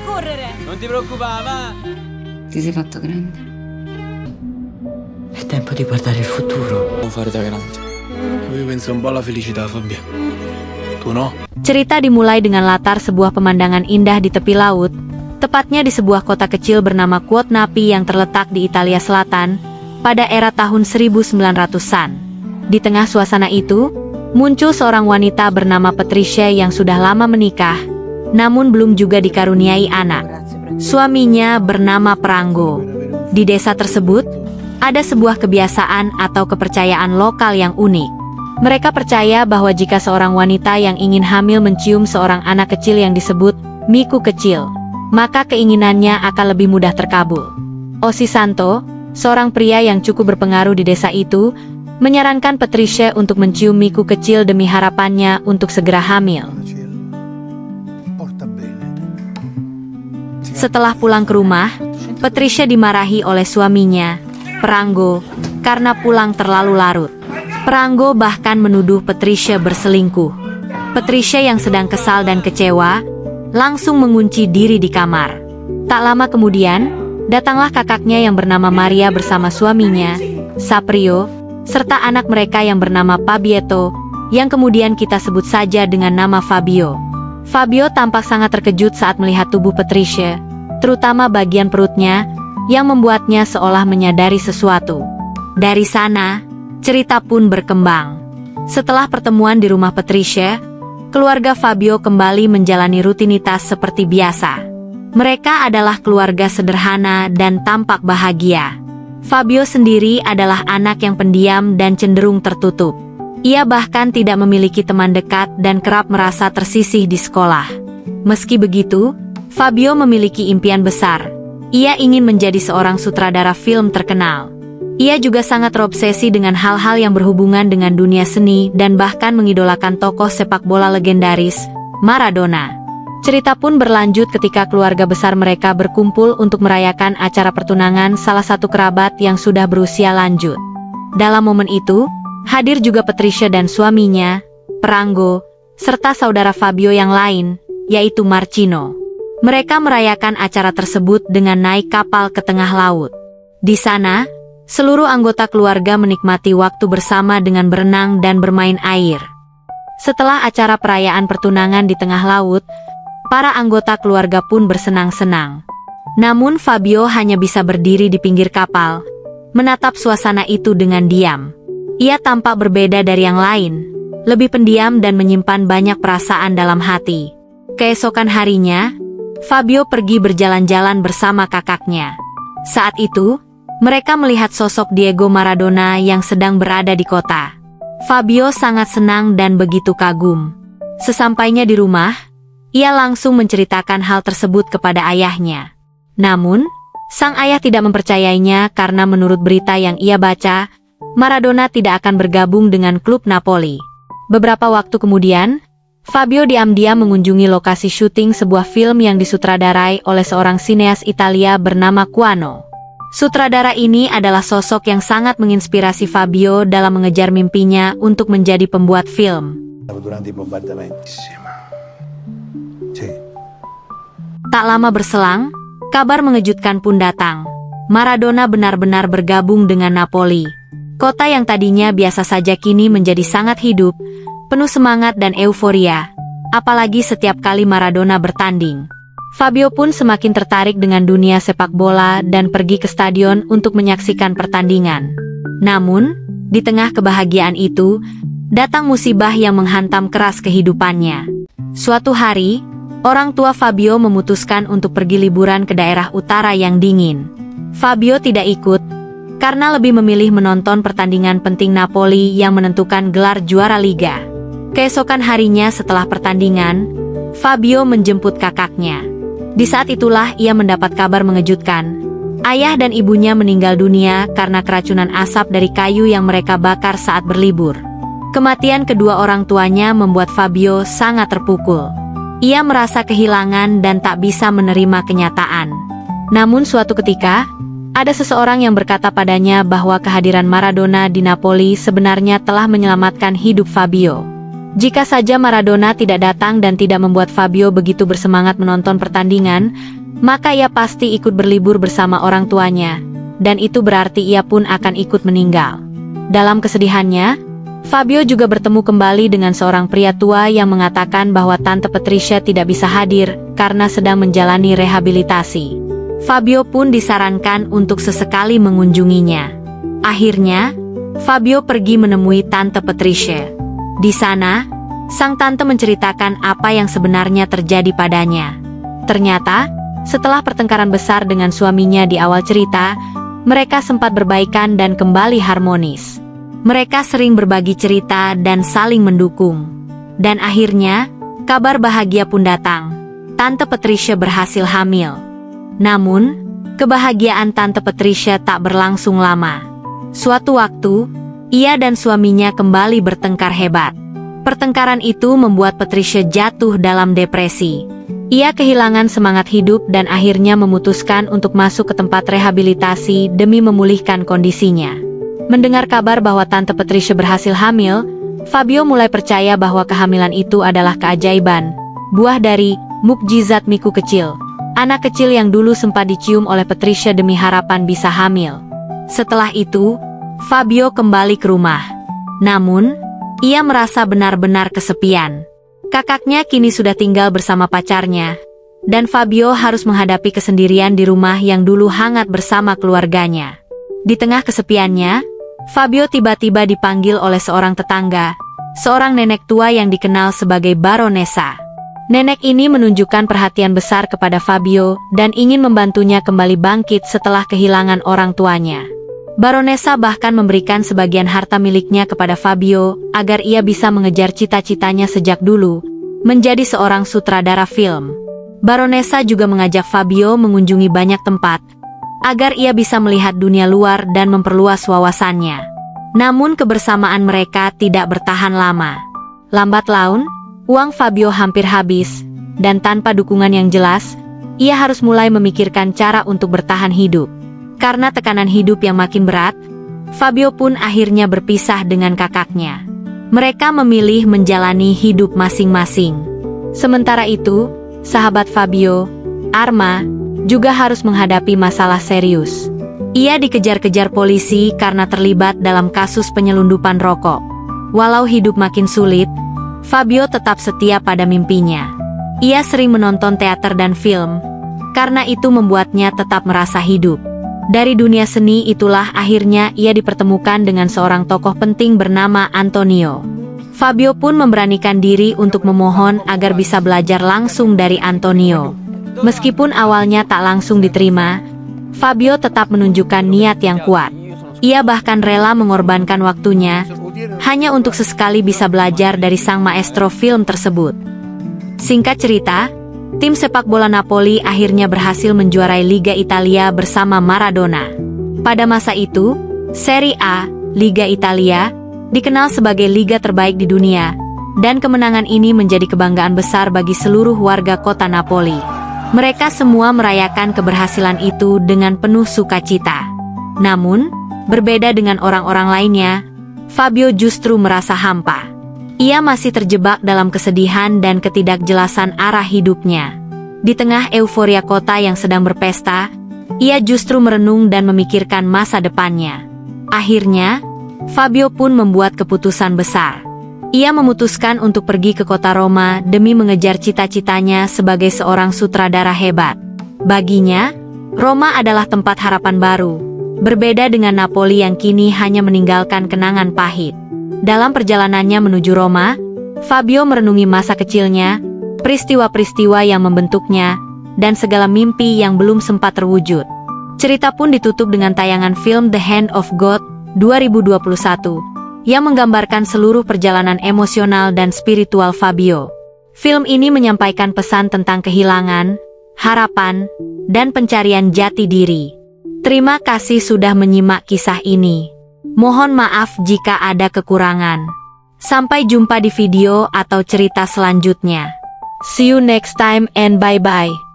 Correre. Non ti preoccupare, va. Ti sei fatto grande. È tempo di guardare il futuro. Non fare da grande. Io penso un po' alla felicità, Fabio. Tu no? Cerita dimulai dengan latar sebuah pemandangan indah di tepi laut, tepatnya di sebuah kota kecil bernama Quote Napi yang terletak di Italia Selatan, pada era tahun 1900-an. Di tengah suasana itu, muncul seorang wanita bernama Patricia yang sudah lama menikah, namun belum juga dikaruniai anak. Suaminya bernama Pranggo. Di desa tersebut, ada sebuah kebiasaan atau kepercayaan lokal yang unik. Mereka percaya bahwa jika seorang wanita yang ingin hamil mencium seorang anak kecil yang disebut Miku kecil, maka keinginannya akan lebih mudah terkabul. Osi Santo, seorang pria yang cukup berpengaruh di desa itu, menyarankan Patricia untuk mencium Miku kecil demi harapannya untuk segera hamil. Setelah pulang ke rumah, Patricia dimarahi oleh suaminya, Pranggo, karena pulang terlalu larut. Pranggo bahkan menuduh Patricia berselingkuh. Patricia yang sedang kesal dan kecewa, langsung mengunci diri di kamar. Tak lama kemudian, datanglah kakaknya yang bernama Maria bersama suaminya, Saprio, serta anak mereka yang bernama Pabietto, yang kemudian kita sebut saja dengan nama Fabio. Fabio tampak sangat terkejut saat melihat tubuh Patricia, terutama bagian perutnya, yang membuatnya seolah menyadari sesuatu. Dari sana, cerita pun berkembang. Setelah pertemuan di rumah Patricia, keluarga Fabio kembali menjalani rutinitas seperti biasa. Mereka adalah keluarga sederhana dan tampak bahagia. Fabio sendiri adalah anak yang pendiam dan cenderung tertutup. Ia bahkan tidak memiliki teman dekat dan kerap merasa tersisih di sekolah. Meski begitu, Fabio memiliki impian besar. Ia ingin menjadi seorang sutradara film terkenal. Ia juga sangat terobsesi dengan hal-hal yang berhubungan dengan dunia seni dan bahkan mengidolakan tokoh sepak bola legendaris, Maradona. Cerita pun berlanjut ketika keluarga besar mereka berkumpul untuk merayakan acara pertunangan salah satu kerabat yang sudah berusia lanjut. Dalam momen itu, hadir juga Patricia dan suaminya, Pranggo, serta saudara Fabio yang lain, yaitu Marcino. Mereka merayakan acara tersebut dengan naik kapal ke tengah laut. Di sana, seluruh anggota keluarga menikmati waktu bersama dengan berenang dan bermain air. Setelah acara perayaan pertunangan di tengah laut, para anggota keluarga pun bersenang-senang. Namun Fabio hanya bisa berdiri di pinggir kapal, menatap suasana itu dengan diam. Ia tampak berbeda dari yang lain, lebih pendiam dan menyimpan banyak perasaan dalam hati. Keesokan harinya, Fabio pergi berjalan-jalan bersama kakaknya. Saat itu, mereka melihat sosok Diego Maradona yang sedang berada di kota. Fabio sangat senang dan begitu kagum. Sesampainya di rumah, ia langsung menceritakan hal tersebut kepada ayahnya. Namun, sang ayah tidak mempercayainya karena menurut berita yang ia baca, Maradona tidak akan bergabung dengan klub Napoli. Beberapa waktu kemudian, Fabio diam-diam mengunjungi lokasi syuting sebuah film yang disutradarai oleh seorang sineas Italia bernama Quano. Sutradara ini adalah sosok yang sangat menginspirasi Fabio dalam mengejar mimpinya untuk menjadi pembuat film. Tak lama berselang, kabar mengejutkan pun datang. Maradona benar-benar bergabung dengan Napoli. Kota yang tadinya biasa saja kini menjadi sangat hidup, penuh semangat dan euforia, apalagi setiap kali Maradona bertanding. Fabio pun semakin tertarik dengan dunia sepak bola dan pergi ke stadion untuk menyaksikan pertandingan. Namun, di tengah kebahagiaan itu, datang musibah yang menghantam keras kehidupannya. Suatu hari, orang tua Fabio memutuskan untuk pergi liburan ke daerah utara yang dingin. Fabio tidak ikut, karena lebih memilih menonton pertandingan penting Napoli yang menentukan gelar juara Liga. Keesokan harinya setelah pertandingan, Fabio menjemput kakaknya. Di saat itulah ia mendapat kabar mengejutkan. Ayah dan ibunya meninggal dunia karena keracunan asap dari kayu yang mereka bakar saat berlibur. Kematian kedua orang tuanya membuat Fabio sangat terpukul. Ia merasa kehilangan dan tak bisa menerima kenyataan. Namun suatu ketika, ada seseorang yang berkata padanya bahwa kehadiran Maradona di Napoli sebenarnya telah menyelamatkan hidup Fabio. Jika saja Maradona tidak datang dan tidak membuat Fabio begitu bersemangat menonton pertandingan, maka ia pasti ikut berlibur bersama orang tuanya, dan itu berarti ia pun akan ikut meninggal. Dalam kesedihannya, Fabio juga bertemu kembali dengan seorang pria tua yang mengatakan bahwa Tante Patricia tidak bisa hadir karena sedang menjalani rehabilitasi. Fabio pun disarankan untuk sesekali mengunjunginya. Akhirnya, Fabio pergi menemui Tante Patricia. Di sana, sang tante menceritakan apa yang sebenarnya terjadi padanya. Ternyata, setelah pertengkaran besar dengan suaminya di awal cerita, mereka sempat berbaikan dan kembali harmonis. Mereka sering berbagi cerita dan saling mendukung. Dan akhirnya, kabar bahagia pun datang. Tante Patricia berhasil hamil. Namun, kebahagiaan Tante Patricia tak berlangsung lama. Suatu waktu, ia dan suaminya kembali bertengkar hebat. Pertengkaran itu membuat Patricia jatuh dalam depresi. Ia kehilangan semangat hidup dan akhirnya memutuskan untuk masuk ke tempat rehabilitasi demi memulihkan kondisinya. Mendengar kabar bahwa Tante Patricia berhasil hamil, Fabio mulai percaya bahwa kehamilan itu adalah keajaiban, buah dari mukjizat Miku kecil, anak kecil yang dulu sempat dicium oleh Patricia demi harapan bisa hamil. Setelah itu, Fabio kembali ke rumah. Namun, ia merasa benar-benar kesepian. Kakaknya kini sudah tinggal bersama pacarnya, dan Fabio harus menghadapi kesendirian di rumah yang dulu hangat bersama keluarganya. Di tengah kesepiannya, Fabio tiba-tiba dipanggil oleh seorang tetangga, seorang nenek tua yang dikenal sebagai Baronesa. Nenek ini menunjukkan perhatian besar kepada Fabio dan ingin membantunya kembali bangkit setelah kehilangan orang tuanya. Baronesa bahkan memberikan sebagian harta miliknya kepada Fabio agar ia bisa mengejar cita-citanya sejak dulu, menjadi seorang sutradara film. Baronesa juga mengajak Fabio mengunjungi banyak tempat, agar ia bisa melihat dunia luar dan memperluas wawasannya. Namun kebersamaan mereka tidak bertahan lama. Lambat laun, uang Fabio hampir habis, dan tanpa dukungan yang jelas, ia harus mulai memikirkan cara untuk bertahan hidup. Karena tekanan hidup yang makin berat, Fabio pun akhirnya berpisah dengan kakaknya. Mereka memilih menjalani hidup masing-masing. Sementara itu, sahabat Fabio, Arma, juga harus menghadapi masalah serius. Ia dikejar-kejar polisi karena terlibat dalam kasus penyelundupan rokok. Walau hidup makin sulit, Fabio tetap setia pada mimpinya. Ia sering menonton teater dan film, karena itu membuatnya tetap merasa hidup. Dari dunia seni itulah akhirnya ia dipertemukan dengan seorang tokoh penting bernama Antonio. Fabio pun memberanikan diri untuk memohon agar bisa belajar langsung dari Antonio. Meskipun awalnya tak langsung diterima, Fabio tetap menunjukkan niat yang kuat. Ia bahkan rela mengorbankan waktunya, hanya untuk sesekali bisa belajar dari sang maestro film tersebut. Singkat cerita, tim sepak bola Napoli akhirnya berhasil menjuarai Liga Italia bersama Maradona. Pada masa itu, Serie A, Liga Italia, dikenal sebagai liga terbaik di dunia, dan kemenangan ini menjadi kebanggaan besar bagi seluruh warga kota Napoli. Mereka semua merayakan keberhasilan itu dengan penuh sukacita. Namun, berbeda dengan orang-orang lainnya, Fabio justru merasa hampa. Ia masih terjebak dalam kesedihan dan ketidakjelasan arah hidupnya. Di tengah euforia kota yang sedang berpesta, ia justru merenung dan memikirkan masa depannya. Akhirnya, Fabio pun membuat keputusan besar. Ia memutuskan untuk pergi ke kota Roma demi mengejar cita-citanya sebagai seorang sutradara hebat. Baginya, Roma adalah tempat harapan baru, berbeda dengan Napoli yang kini hanya meninggalkan kenangan pahit. Dalam perjalanannya menuju Roma, Fabio merenungi masa kecilnya, peristiwa-peristiwa yang membentuknya, dan segala mimpi yang belum sempat terwujud. Cerita pun ditutup dengan tayangan film The Hand of God 2021, yang menggambarkan seluruh perjalanan emosional dan spiritual Fabio. Film ini menyampaikan pesan tentang kehilangan, harapan, dan pencarian jati diri. Terima kasih sudah menyimak kisah ini. Mohon maaf jika ada kekurangan. Sampai jumpa di video atau cerita selanjutnya. See you next time and bye-bye.